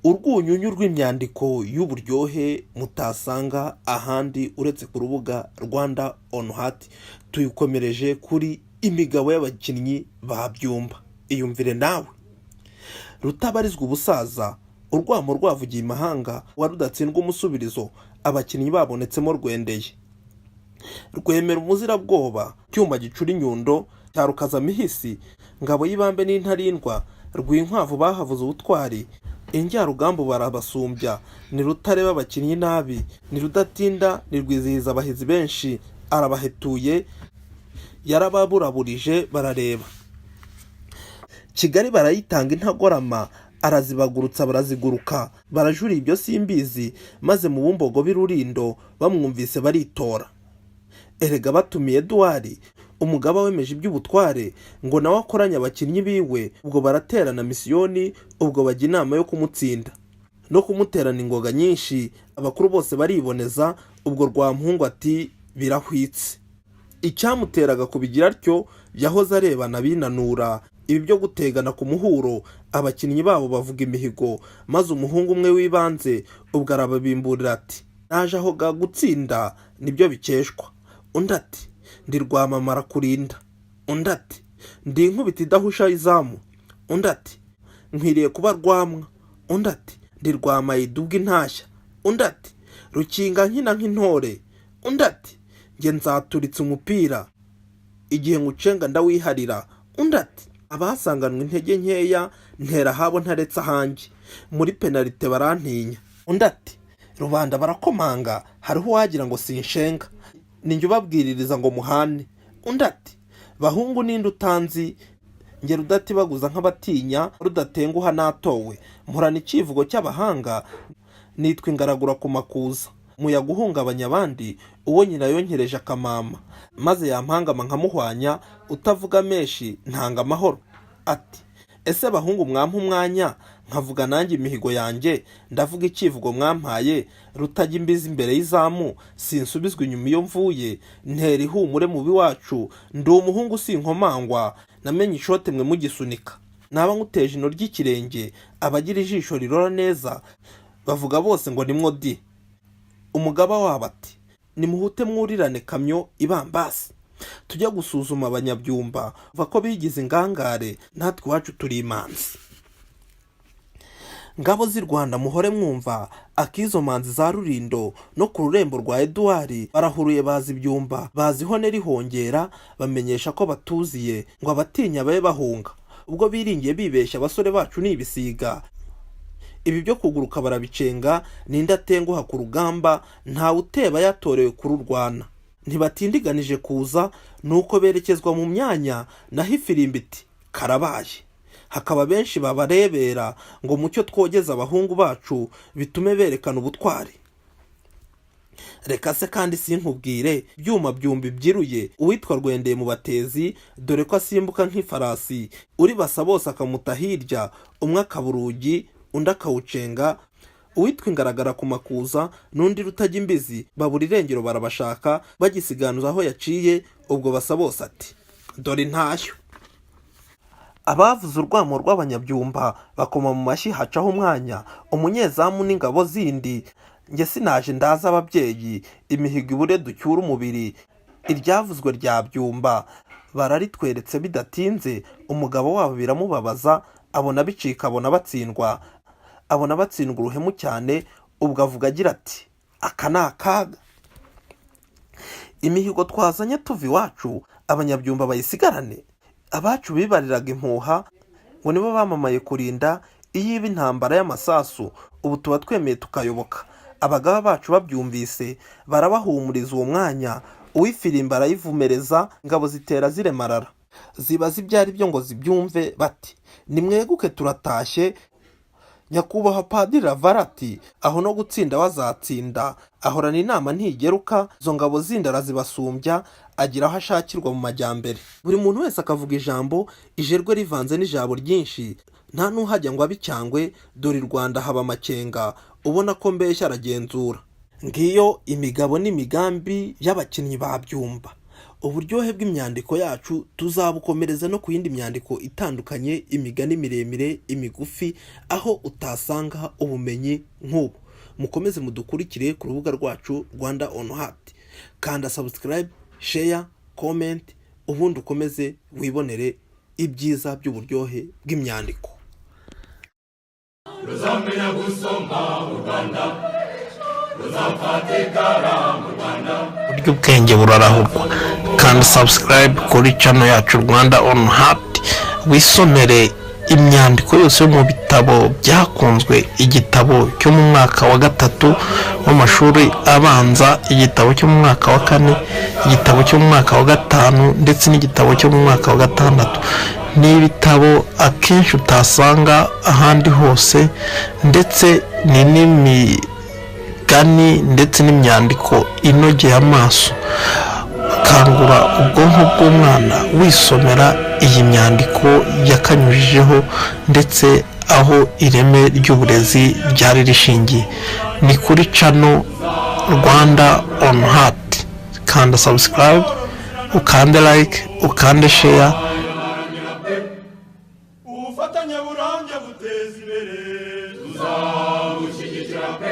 urwunyunyu rw'imyandiko y'uburyohe mutasanga ahandi uretse ku rubuga Rwanda on Heart. Tuyikomereje kuri imigabo y'abakinnyi ba Byumba. Iyumvire nawe. Rutabarizwa ubusaza, urwamo rwavugiye imahanga, warudatsindwa umusubirizo, abakinnyi babonetsemo Rwendeye, Rwemera umuzirabwoba, Cyuma gicura inyundo, Cyarukaza mihisi, Ngabo y'ibambe n'intarindwa, Rwinkwavu bahavuze ubutwari, Injyarugambo barabasumbya, ni Rutare b'abakinnyi nabi, ni Rudatinda, ni Rwizihiza abahizi benshi, arabahetuye, yarababuraburije barareba. Kigali barayitanga intagorama, arazibagurutsa baraziguruka, barajuriye ibyo simbizi, maze mu Bumbogo b'Irurindo bamwumvise baritora. Erega batumiye Eduard, umugaba wemeje iby'ubutware, ngo nawe akoranye abakinnyi biwe, ubwo baraterana misiyoni, ubwo bajya inama yo kumutsinda no kumuterana ingoga nyinshi. Abakuru bose bariboneza, ubwo Rwampungu ati birahwitse. Icyamuteraga kubigira atyo, yahoze arebana binanura, ibi byo gutegana ku muhuro, abakinnyi babo bavuga imihigo, maze umuhungu umwe w'ibanze ubwo arababimburira ati naje aho gutsinda nibyo bikeshwa. Undi ati ndi Rwamamara kurinda. Undi ati ndi inkubita idahusha izamu. Undi ati nkwiriye kuba Rwamwa. Undi ati ndi Rwamayida ubw'intashya. Undi ati Rukinga nkina nk'intore. Undi ati nge nzaturitse umupira igihe ngucenga ndawiharira. Undi ati abasanganwe intege nkeya ntera habo ntaretse ahanjye, muri penalite barantinya. Undi ati rubanda barakomanga, hariho wagira ngo sinshenga, ninjye ubabwiririza ngo muhane. Undi ati bahungu ninde utanzi, nge Rudatibaguza nk'abatinya, Rudatenguha natowe, mporana icyivugo cy'abahanga, nitwa ingaragura ku makuza, muyaga uhungabanya abandi, uwo nyina yonkereje akamama, maze yampangama nkamuhwanya, utavuga menshi ntanga amahoro. Ati ese bahungu mwampa umwanya nkavuga nanjye imihigo yanjye, ndavuga icyivugo mwampaye, rutajya imbizi imbere y'izamu, sinsubizwa inyuma iyo mvuye, ntera ihumure mubi wacu, ndi umuhungu sinkomangwa, namenye ishote mwe mugisunika, naba nguteje ino ry'ikirenge, abagira ijisho rirora neza, bavuga bose ngo nimwo di. Umugaba wabo ati nimuhute mwurirane kamyo ibambasi, tujya gusuzuma abanyabyumba, va ko bigize ingangare, natwe iwacu turi imanzi. Ngabo z'i Rwanda muhore mwumva, akizo manzi za Rurindo no ku rurembo rwa Eduard, barahuruye bazi ibyumba, baziho nerihongera, bamenyesha ko batuziye, ngo abatinya babe bahunga, ubwo biringiye bibeshya abasore bacu ni ibisiga. Ibi byo kuguruka barabicenga, n'indatenguha ku rugamba, ntawe uteba yatorewe kururwana. Ntibatindiganije kuza, nuko berekezwa mu myanya, naho ifirimbi iti karabaye. Hakaba benshi babarebera, ngo mucyo twogeza abahungu bacu, bitume berekana ubutwari. Reka se kandi sinkubwire, Byuma Byumba ibyiruye, uwitwa Rwendeye mu batezi, dore ko asimbuka nk'ifarasi, uri basa bose akamuta hirya, umwe akaburugi, undi akawucenga, uwitwa Ingaragara ku makuza, n'undi Rutajya imbizi, babura irengero barabashaka, bagisiganuza aho yaciye, ubwo basa bose ati dore intashyo. Abavuze urwamo rw'abanyabyumba bakoma mu mashyi, hacaho umwanya, umunyezamu n'ingabo zindi, nge sinaje ndaza ababyeyi, imihigo ibure ducyura umubiri, iryavuzwe rya Byumba bararitweretse bidatinze, umugabo wabo biramubabaza, abona bicika, abona batsindwa, abona batsindwa uruhemu cyane, ubwo avuga agira ati aka ni akaga. Imihigo twazanye tuva iwacu, abanyabyumba bayisigarane, abacu bibariraga impuha, ngo nibo bamamaye kurinda iyo intambara y'amasasu, ubu tuba twemeye tukayoboka. Abagaba bacu babyumvise, barabahumuriza uwo mwanya, uw'ifirimbi arayivumereza, ingabo zitera ziremarara, zibaza ibyo ari byo ngo zibyumve, bati nimweguke turatashye. Nyakubahwa Padiri Lavarati, aho no gutsinda wazatsinda, ahorana inama ntigeruka, izo ngabo zindi arazibasumbya, agira aho ashakirwa mu majyambere. Buri muntu wese akavuga ijambo, ijerwe rivanze n'ijabo ryinshi, nta n'uhajya ngo abicyangwe, dore i Rwanda haba amakenga, ubona ko mbeshya aragenzura. Ngiyo imigabo n'imigambi y'abakinnyi ba Byumba. uburyohe bw'imyandiko yacu tuzabukomereza no ku yindi myandiko itandukanye, imigani miremire, imigufi, aho utasanga ubumenyi nk'ubu. Mukomeze mudukurikire ku rubuga rwacu Rwanda on Heart. Kanda subscribe, share, comment, ubundi ukomeze wibonere ibyiza by'uburyohe bw'imyandiko. Ruzamenya gusoma mu Rwanda, ruzafatikara mu Rwanda, buryo ubwenge burarahurwa. Kanda subscribe kuri channel yacu Rwanda on Heart, wisomere imyandiko yose yo mu bitabo byakunzwe, igitabo cyo mu mwaka wa 3 w'amashuri abanza, igitabo cyo mu mwaka wa 4, igitabo cyo mu mwaka wa 5 ndetse n'igitabo cyo mu mwaka wa 6. Ni ibitabo akenshi utasanga ahandi hose, ndetse ni n'imigani ndetse n'imyandiko inogeye amaso. Kangura ubwonko bw'umwana wisomera iyi myandiko yakanyujijeho, ndetse aho ireme ry'uburezi ryari rishingiye. Ni kuri channel Rwanda on Heart. Kanda subscribe, ukande like, ukande share. ubufatanye burambye buteza imbere, tuzabushyigikira pe.